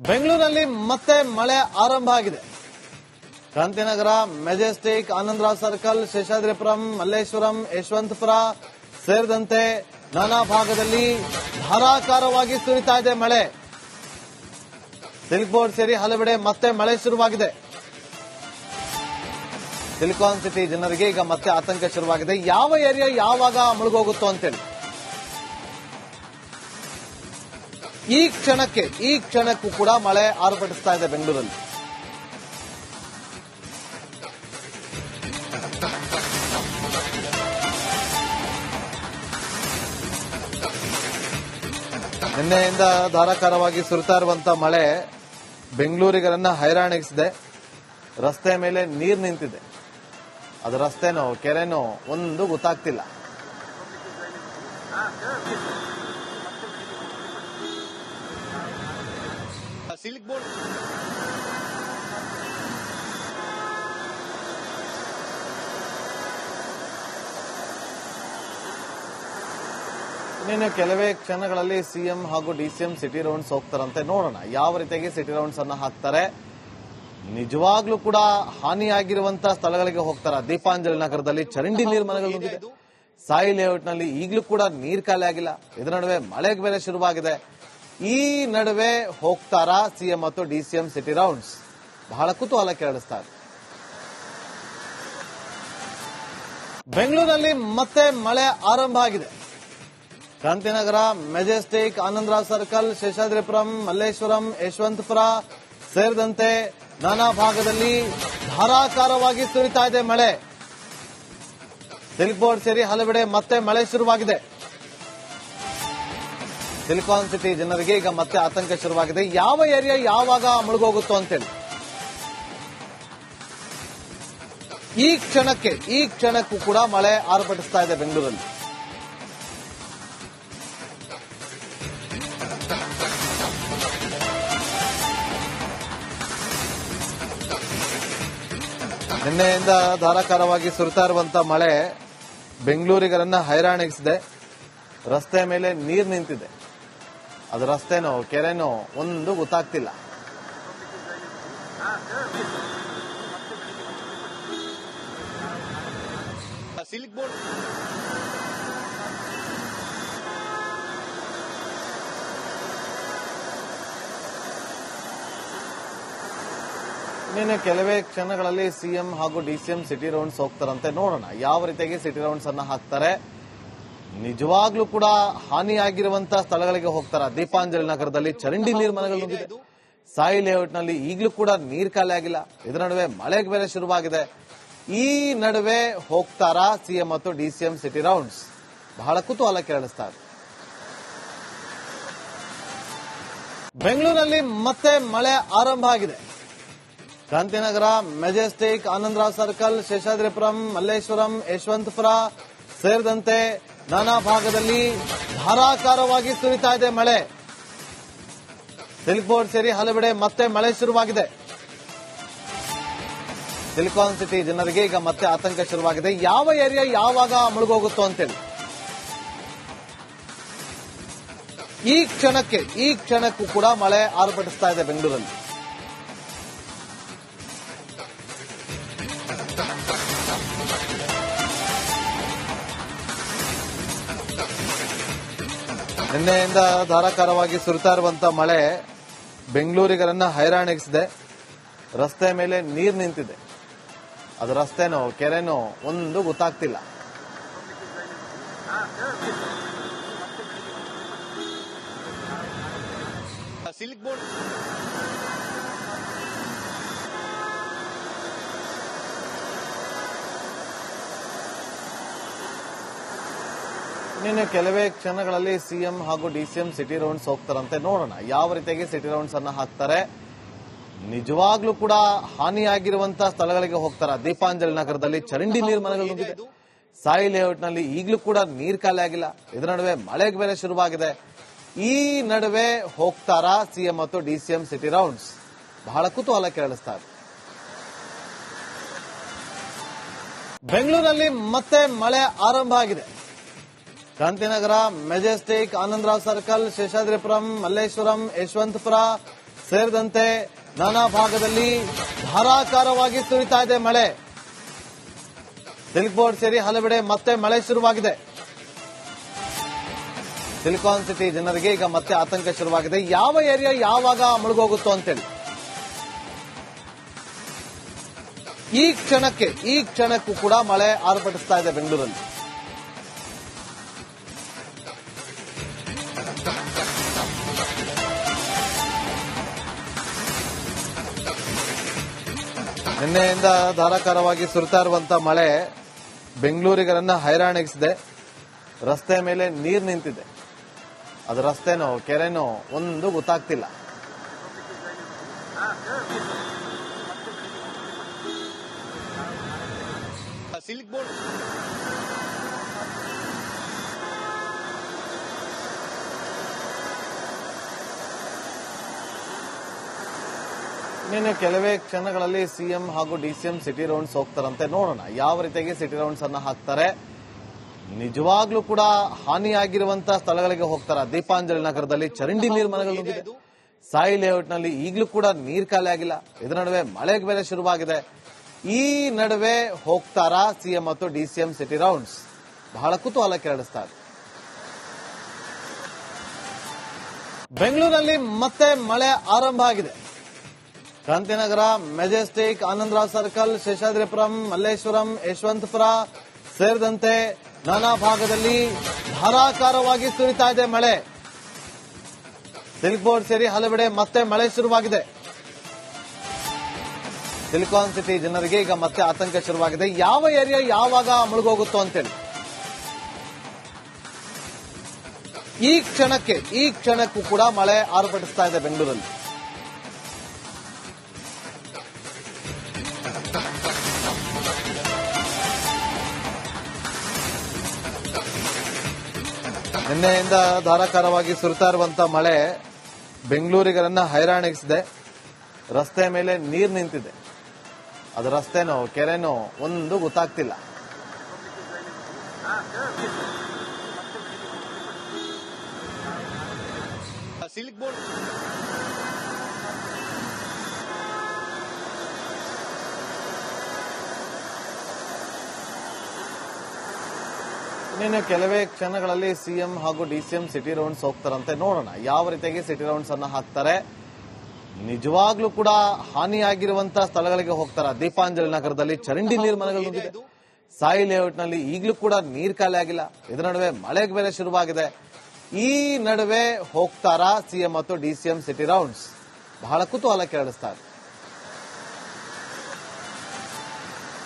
ಬೆಂಗಳೂರಲ್ಲಿ ಮತ್ತೆ ಮಳೆ ಆರಂಭ ಆಗಿದೆ. ಕ್ರಾಂತಿನಗರ, ಮೆಜೆಸ್ಟಿಕ್, ಆನಂದರಾವ್ ಸರ್ಕಲ್, ಶೇಷಾದ್ರಿಪುರಂ, ಮಲ್ಲೇಶ್ವರಂ, ಯಶವಂತಪುರ ಸೇರಿದಂತೆ ನಾನಾ ಭಾಗದಲ್ಲಿ ಧಾರಾಕಾರವಾಗಿ ಸುರಿತಾ ಇದೆ ಮಳೆ. ಸಿಲ್ಕ್ ಬೋರ್ಡ್ ಸೇರಿ ಹಲವೆಡೆ ಮತ್ತೆ ಮಳೆ ಶುರುವಾಗಿದೆ. ಸಿಲಿಕಾನ್ ಸಿಟಿ ಜನರಿಗೆ ಈಗ ಮತ್ತೆ ಆತಂಕ ಶುರುವಾಗಿದೆ. ಯಾವ ಏರಿಯಾ ಯಾವಾಗ ಮುಳುಗೋಗುತ್ತೋ ಅಂತೇಳಿ ಈ ಕ್ಷಣಕ್ಕೂ ಕೂಡ ಮಳೆ ಆರ್ಭಟಿಸ್ತಾ ಇದೆ ಬೆಂಗಳೂರಲ್ಲಿ. ನಿನ್ನೆಯಿಂದ ಧಾರಾಕಾರವಾಗಿ ಸುರಿತಾ ಇರುವಂತಹ ಮಳೆ ಬೆಂಗಳೂರಿಗರನ್ನ ಹೈರಾಣಿಸಿದೆ. ರಸ್ತೆ ಮೇಲೆ ನೀರು ನಿಂತಿದೆ. ಅದು ರಸ್ತೆನೋ ಕೆರೆನೋ ಒಂದು ಗೊತ್ತಾಗ್ತಿಲ್ಲ. ಸಿಲ್ಕ್ ಬೋರ್ಡ್ ಇನ್ನೇನು ಕೆಲವೇ ಕ್ಷಣಗಳಲ್ಲಿ ಸಿಎಂ ಹಾಗೂ ಡಿಸಿಎಂ ಸಿಟಿ ರೌಂಡ್ಸ್ ಹೋಗ್ತಾರಂತೆ. ನೋಡೋಣ ಯಾವ ರೀತಿಯಾಗಿ ಸಿಟಿ ರೌಂಡ್ಸ್ ಅನ್ನ ಹಾಕ್ತಾರೆ. ನಿಜವಾಗ್ಲೂ ಕೂಡ ಹಾನಿಯಾಗಿರುವಂತಹ ಸ್ಥಳಗಳಿಗೆ ಹೋಗ್ತಾರ. ದೀಪಾಂಜಲಿ ನಗರದಲ್ಲಿ ಚರಂಡಿ ನೀರು ಮನೆಗಳು ನುಗ್ಗಿದೆ. ಸಾಯಿ ಲೇಔಟ್ ನಲ್ಲಿ ಈಗಲೂ ಕೂಡ ನೀರು ಖಾಲಿ ಆಗಿಲ್ಲ. ಇದರ ನಡುವೆ ಮಳೆಗೆ ಬೇರೆ ಶುರುವಾಗಿದೆ. ಈ ನಡುವೆ ಹೋಗ್ತಾರಾ ಸಿಎಂ ಮತ್ತು ಡಿಸಿಎಂ ಸಿಟಿ ರೌಂಡ್ಸ್? ಬಹಳ ಕುತೂಹಲ ಕೆರಳಿಸ್ತಾರೆ. ಬೆಂಗಳೂರಲ್ಲಿ ಮತ್ತೆ ಮಳೆ ಆರಂಭ ಆಗಿದೆ. ಕ್ರಾಂತಿನಗರ, ಮೆಜೆಸ್ಟಿಕ್, ಆನಂದರಾವ್ ಸರ್ಕಲ್, ಶೇಷಾದ್ರಿಪುರಂ, ಮಲ್ಲೇಶ್ವರಂ, ಯಶವಂತಪುರ ಸೇರಿದಂತೆ ನಾನಾ ಭಾಗದಲ್ಲಿ ಧಾರಾಕಾರವಾಗಿ ಸುರಿತಾ ಇದೆ ಮಳೆ. ಸಿಲ್ಕ್ ಬೋರ್ಡ್ ಸೇರಿ ಹಲವೆಡೆ ಮತ್ತೆ ಮಳೆ ಶುರುವಾಗಿದೆ. ಸಿಲಿಕಾನ್ ಸಿಟಿ ಜನರಿಗೆ ಈಗ ಮತ್ತೆ ಆತಂಕ ಶುರುವಾಗಿದೆ. ಯಾವ ಏರಿಯಾ ಯಾವಾಗ ಮುಳುಗೋಗುತ್ತೋ ಅಂತೇಳಿ ಈ ಕ್ಷಣಕ್ಕೂ ಕೂಡ ಮಳೆ ಆರ್ಭಟಿಸ್ತಾ ಇದೆ ಬೆಂಗಳೂರಲ್ಲಿ. ನಿನ್ನೆಯಿಂದ ಧಾರಾಕಾರವಾಗಿ ಸುರಿತಾ ಇರುವಂತಹ ಮಳೆ ಬೆಂಗಳೂರಿಗರನ್ನ ಹೈರಾಣಿಸಿದೆ. ರಸ್ತೆ ಮೇಲೆ ನೀರು ನಿಂತಿದೆ. ಅದು ರಸ್ತೆನೋ ಕೆರೆನೋ ಒಂದು ಗೊತ್ತಾಗ್ತಿಲ್ಲ. ಸಿಲ್ಕ್ ಬೋರ್ಡ್ ಇನ್ನೇನು ಕೆಲವೇ ಕ್ಷಣಗಳಲ್ಲಿ ಸಿಎಂ ಹಾಗೂ ಡಿಸಿಎಂ ಸಿಟಿ ರೌಂಡ್ಸ್ ಹೋಗ್ತಾರಂತೆ. ನೋಡೋಣ ಯಾವ ರೀತಿಯಾಗಿ ಸಿಟಿ ರೌಂಡ್ಸ್ ಅನ್ನ ಹಾಕ್ತಾರೆ. ನಿಜವಾಗ್ಲೂ ಕೂಡ ಹಾನಿಯಾಗಿರುವಂತಹ ಸ್ಥಳಗಳಿಗೆ ಹೋಗ್ತಾರ. ದೀಪಾಂಜಲಿ ನಗರದಲ್ಲಿ ಚರಂಡಿ ನೀರು ಮನೆಗಳು ನುಗ್ಗಿದೆ. ಸಾಯಿ ಲೇಔಟ್ ನಲ್ಲಿ ಈಗಲೂ ಕೂಡ ನೀರು ಖಾಲಿ ಆಗಿಲ್ಲ. ಇದರ ನಡುವೆ ಮಳೆಗೆ ಬೇರೆ ಶುರುವಾಗಿದೆ. ಈ ನಡುವೆ ಹೋಗ್ತಾರಾ ಸಿಎಂ ಮತ್ತು ಡಿಸಿಎಂ ಸಿಟಿ ರೌಂಡ್ಸ್? ಬಹಳ ಕುತೂಹಲ ಕೆರಳಿಸ್ತಾರೆ. ಬೆಂಗಳೂರಲ್ಲಿ ಮತ್ತೆ ಮಳೆ ಆರಂಭ ಆಗಿದೆ. ಕ್ರಾಂತಿನಗರ, ಮೆಜೆಸ್ಟಿಕ್, ಆನಂದರಾವ್ ಸರ್ಕಲ್, ಶೇಷಾದ್ರಿಪುರಂ, ಮಲ್ಲೇಶ್ವರಂ, ಯಶವಂತಪುರ ಸೇರಿದಂತೆ ನಾನಾ ಭಾಗದಲ್ಲಿ ಧಾರಾಕಾರವಾಗಿ ಸುರಿತಾ ಇದೆ ಮಳೆ. ಸಿಲ್ಕ್ ಬೋರ್ಡ್ ಸೇರಿ ಹಲವೆಡೆ ಮತ್ತೆ ಮಳೆ ಶುರುವಾಗಿದೆ. ಸಿಲಿಕಾನ್ ಸಿಟಿ ಜನರಿಗೆ ಈಗ ಮತ್ತೆ ಆತಂಕ ಶುರುವಾಗಿದೆ. ಯಾವ ಏರಿಯಾ ಯಾವಾಗ ಮುಳುಗೋಗುತ್ತೋ ಅಂತೇಳಿ ಈ ಕ್ಷಣಕ್ಕೂ ಕೂಡ ಮಳೆ ಆರ್ಭಟಿಸ್ತಾ ಇದೆ ಬೆಂಗಳೂರಲ್ಲಿ. ನಿನ್ನೆಯಿಂದ ಧಾರಾಕಾರವಾಗಿ ಸುರಿತಾ ಇರುವಂತಹ ಮಳೆ ಬೆಂಗಳೂರಿಗರನ್ನ ಹೈರಾಣಿಸಿದೆ. ರಸ್ತೆ ಮೇಲೆ ನೀರು ನಿಂತಿದೆ. ಅದು ರಸ್ತೆನೋ ಕೆರೆನೋ ಒಂದು ಗೊತ್ತಾಗ್ತಿಲ್ಲ. ಸಿಲ್ಕ್ ಬೋರ್ಡ್ ಇನ್ನೇನು ಕೆಲವೇ ಕ್ಷಣಗಳಲ್ಲಿ ಸಿಎಂ ಹಾಗೂ ಡಿಸಿಎಂ ಸಿಟಿ ರೌಂಡ್ಸ್ ಹೋಗ್ತಾರಂತೆ. ನೋಡೋಣ ಯಾವ ರೀತಿಯಾಗಿ ಸಿಟಿ ರೌಂಡ್ಸ್ ಅನ್ನ ಹಾಕ್ತಾರೆ. ನಿಜವಾಗ್ಲೂ ಕೂಡ ಹಾನಿಯಾಗಿರುವಂತಹ ಸ್ಥಳಗಳಿಗೆ ಹೋಗ್ತಾರ. ದೀಪಾಂಜಲಿ ನಗರದಲ್ಲಿ ಚರಂಡಿ ನೀರು ಮನೆಗಳು ನುಗ್ಗಿದೆ. ಸಾಯಿ ಲೇಔಟ್ ನಲ್ಲಿ ಈಗಲೂ ಕೂಡ ನೀರು ಖಾಲಿ ಆಗಿಲ್ಲ. ಇದರ ನಡುವೆ ಮಳೆಗೆ ಬೇರೆ ಶುರುವಾಗಿದೆ. ಈ ನಡುವೆ ಹೋಗ್ತಾರಾ ಸಿಎಂ ಮತ್ತು ಡಿಸಿಎಂ ಸಿಟಿ ರೌಂಡ್ಸ್? ಬಹಳ ಕುತೂಹಲ ಕೆರಳಿಸ್ತಾರೆ. ಬೆಂಗಳೂರಲ್ಲಿ ಮತ್ತೆ ಮಳೆ ಆರಂಭ ಆಗಿದೆ. ಕ್ರಾಂತಿನಗರ, ಮೆಜೆಸ್ಟಿಕ್, ಆನಂದರಾವ್ ಸರ್ಕಲ್, ಶೇಷಾದ್ರಿಪುರಂ, ಮಲ್ಲೇಶ್ವರಂ, ಯಶವಂತಪುರ ಸೇರಿದಂತೆ ನಾನಾ ಭಾಗದಲ್ಲಿ ಧಾರಾಕಾರವಾಗಿ ಸುರಿತಾ ಇದೆ ಮಳೆ. ಸಿಲ್ಕ್ ಬೋರ್ಡ್ ಸೇರಿ ಹಲವೆಡೆ ಮತ್ತೆ ಮಳೆ ಶುರುವಾಗಿದೆ. ಸಿಲಿಕಾನ್ ಸಿಟಿ ಜನರಿಗೆ ಈಗ ಮತ್ತೆ ಆತಂಕ ಶುರುವಾಗಿದೆ. ಯಾವ ಏರಿಯಾ ಯಾವಾಗ ಮುಳುಗೋಗುತ್ತೋ ಅಂತೇಳಿ ಈ ಕ್ಷಣಕ್ಕೂ ಕೂಡ ಮಳೆ ಆರ್ಭಟಿಸ್ತಾ ಇದೆ ಬೆಂಗಳೂರಲ್ಲಿ. ನಿನ್ನೆಯಿಂದ ಧಾರಾಕಾರವಾಗಿ ಸುರಿತಾ ಇರುವಂತಹ ಮಳೆ ಬೆಂಗಳೂರಿಗರನ್ನ ಹೈರಾಣಿಸಿದೆ. ರಸ್ತೆ ಮೇಲೆ ನೀರು ನಿಂತಿದೆ. ಅದು ರಸ್ತೆನೋ ಕೆರೆನೋ ಒಂದು ಗೊತ್ತಾಗ್ತಿಲ್ಲ. ಸಿಲ್ಕ್ ಬೋರ್ಡ್ ಇನ್ನೇನು ಕೆಲವೇ ಕ್ಷಣಗಳಲ್ಲಿ ಸಿಎಂ ಹಾಗೂ ಡಿಸಿಎಂ ಸಿಟಿ ರೌಂಡ್ಸ್ ಹೋಗ್ತಾರಂತೆ. ನೋಡೋಣ ಯಾವ ರೀತಿಯಾಗಿ ಸಿಟಿ ರೌಂಡ್ಸ್ ಅನ್ನ ಹಾಕ್ತಾರೆ. ನಿಜವಾಗ್ಲೂ ಕೂಡ ಹಾನಿಯಾಗಿರುವಂತಹ ಸ್ಥಳಗಳಿಗೆ ಹೋಗ್ತಾರ. ದೀಪಾಂಜಲಿ ನಗರದಲ್ಲಿ ಚರಂಡಿ ನೀರು ಮನೆಗಳು ನುಗ್ಗಿದೆ. ಸಾಯಿ ಲೇಔಟ್ ನಲ್ಲಿ ಈಗಲೂ ಕೂಡ ನೀರು ಖಾಲಿ ಆಗಿಲ್ಲ. ಇದರ ನಡುವೆ ಮಳೆಗೆ ಬೇರೆ ಶುರುವಾಗಿದೆ. ಈ ನಡುವೆ ಹೋಗ್ತಾರಾ ಸಿಎಂ ಮತ್ತು ಡಿಸಿಎಂ ಸಿಟಿ ರೌಂಡ್ಸ್? ಬಹಳ ಕುತೂಹಲ ಕೆರಳಿಸ್ತಾರೆ. ಬೆಂಗಳೂರಲ್ಲಿ ಮತ್ತೆ ಮಳೆ ಆರಂಭ ಆಗಿದೆ. ಕ್ರಾಂತಿನಗರ, ಮೆಜೆಸ್ಟಿಕ್, ಆನಂದರಾವ್ ಸರ್ಕಲ್, ಶೇಷಾದ್ರಿಪುರಂ, ಮಲ್ಲೇಶ್ವರಂ, ಯಶವಂತಪುರ ಸೇರಿದಂತೆ ನಾನಾ ಭಾಗದಲ್ಲಿ ಧಾರಾಕಾರವಾಗಿ ಸುರಿತಾ ಇದೆ ಮಳೆ. ಸಿಲ್ಕ್ ಬೋರ್ಡ್ ಸೇರಿ ಹಲವೆಡೆ ಮತ್ತೆ ಮಳೆ ಶುರುವಾಗಿದೆ. ಸಿಲಿಕಾನ್ ಸಿಟಿ ಜನರಿಗೆ ಈಗ ಮತ್ತೆ ಆತಂಕ ಶುರುವಾಗಿದೆ. ಯಾವ ಏರಿಯಾ ಯಾವಾಗ ಮುಳುಗೋಗುತ್ತೋ ಅಂತೇಳಿ ಈ ಕ್ಷಣಕ್ಕೂ ಕೂಡ ಮಳೆ ಆರ್ಭಟಿಸ್ತಾ ಇದೆ ಬೆಂಗಳೂರಲ್ಲಿ. ನಿನ್ನೆಯಿಂದ ಧಾರಾಕಾರವಾಗಿ ಸುರಿತಾ ಇರುವಂತಹ ಮಳೆ ಬೆಂಗಳೂರಿಗರನ್ನ ಹೈರಾಣಿಸಿದೆ. ರಸ್ತೆ ಮೇಲೆ ನೀರು ನಿಂತಿದೆ. ಅದು ರಸ್ತೆನೋ ಕೆರೆನೋ ಒಂದು ಗೊತ್ತಾಗ್ತಿಲ್ಲ. ಸಿಲ್ಕ್ ಬೋರ್ಡ್ ಇನ್ನೇನು ಕೆಲವೇ ಕ್ಷಣಗಳಲ್ಲಿ ಸಿಎಂ ಹಾಗೂ ಡಿಸಿಎಂ ಸಿಟಿ ರೌಂಡ್ಸ್ ಹೋಗ್ತಾರಂತೆ. ನೋಡೋಣ ಯಾವ ರೀತಿಯಾಗಿ ಸಿಟಿ ರೌಂಡ್ಸ್ ಅನ್ನ ಹಾಕ್ತಾರೆ. ನಿಜವಾಗ್ಲೂ ಕೂಡ ಹಾನಿಯಾಗಿರುವಂತಹ ಸ್ಥಳಗಳಿಗೆ ಹೋಗ್ತಾರ. ದೀಪಾಂಜಲಿ ನಗರದಲ್ಲಿ ಚರಂಡಿ ನೀರು ಮನೆಗಳು ನುಗ್ಗಿದೆ. ಸಾಯಿ ಲೇಔಟ್ ನಲ್ಲಿ ಈಗಲೂ ಕೂಡ ನೀರು ಖಾಲಿ ಆಗಿಲ್ಲ. ಇದರ ನಡುವೆ ಮಳೆಗೆ ಬೇರೆ ಶುರುವಾಗಿದೆ. ಈ ನಡುವೆ ಹೋಗ್ತಾರಾ ಸಿಎಂ ಮತ್ತು ಡಿಸಿಎಂ ಸಿಟಿ ರೌಂಡ್ಸ್? ಬಹಳ ಕುತೂಹಲ ಕೆರಳಿಸ್ತಾರೆ.